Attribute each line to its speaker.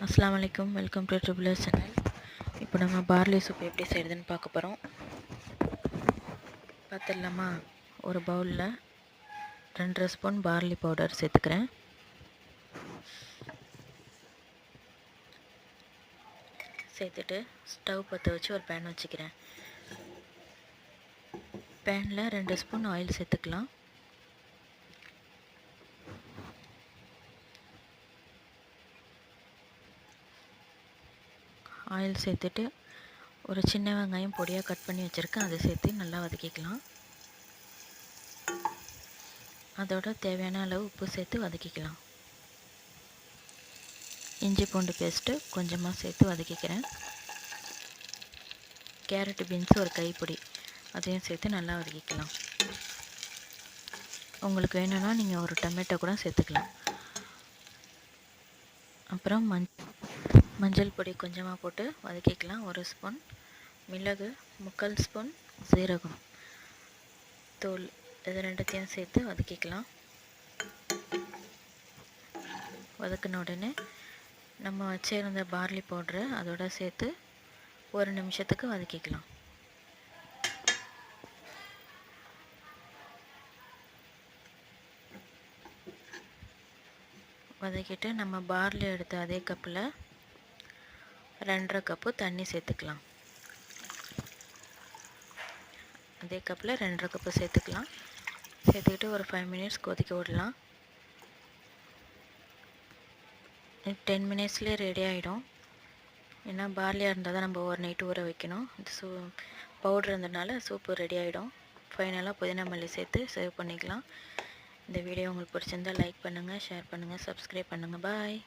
Speaker 1: அஸ்ஸலாமு அலைக்கும், welcome to triple channel. இப்போ நம்ம பார்லி சூப் எப்படி செய்கிறதுன்னு பார்க்க போகிறோம். பார்த்துடலாமா? ஒரு பவுலில் 2 ஸ்பூன் பார்லி பவுடர் சேர்த்துக்கிறேன். சேர்த்துட்டு ஸ்டவ் பற்ற வச்சு ஒரு பேன் வச்சுக்கிறேன். பேனில் 2 ஸ்பூன் ஆயில் சேர்த்துக்கலாம். ஆயில் சேர்த்துட்டு ஒரு சின்ன வெங்காயம் பொடியாக கட் பண்ணி வச்சுருக்கேன், அதை சேர்த்து நல்லா வதக்கிக்கலாம். அதோட தேவையான அளவு உப்பு சேர்த்து வதக்கிக்கலாம். இஞ்சி பூண்டு பேஸ்ட்டு கொஞ்சமாக சேர்த்து வதக்கிக்கிறேன். கேரட் பீன்ஸ் ஒரு கைப்பிடி அதையும் சேர்த்து நல்லா வதக்கிக்கலாம். உங்களுக்கு வேணும்னா நீங்கள் ஒரு டொமேட்டோ கூட சேர்த்துக்கலாம். அப்புறம் மஞ்சள் பொடி கொஞ்சமாக போட்டு வதக்கிக்கலாம். 1 ஸ்பூன் மிளகு, 3/4 ஸ்பூன் சீரகம் தூள், இது ரெண்டுத்தையும் சேர்த்து வதக்கிக்கலாம். வதக்கின உடனே நம்ம வச்சிருந்த பார்லி பவுட்ரு அதோட சேர்த்து 1 நிமிஷத்துக்கு வதக்கிக்கலாம். வதக்கிட்டு நம்ம பார்லி எடுத்த அதே கப்பில் 2.5 கப்பு தண்ணி சேர்த்துக்கலாம். அதே கப்பில் 2.5 கப்பு சேர்த்துக்கலாம். சேர்த்துக்கிட்டு ஒரு 5 மினிட்ஸ் கொதிக்க விடலாம். 10 மினிட்ஸ்லேயே ரெடி ஆகிடும். ஏன்னா பார்லியாக இருந்தால் தான் நம்ம ஒரு நைட்டு ஊற வைக்கணும். பவுட்ரு இருந்ததுனால சூப்பு ரெடி ஆகிடும். ஃபைனலாக புதினா மல்லி சேர்த்து சர்வ் பண்ணிக்கலாம். இந்த வீடியோ உங்களுக்கு பிடிச்சிருந்தால் லைக் பண்ணுங்கள், ஷேர் பண்ணுங்கள், சப்ஸ்கிரைப் பண்ணுங்கள். பாய்.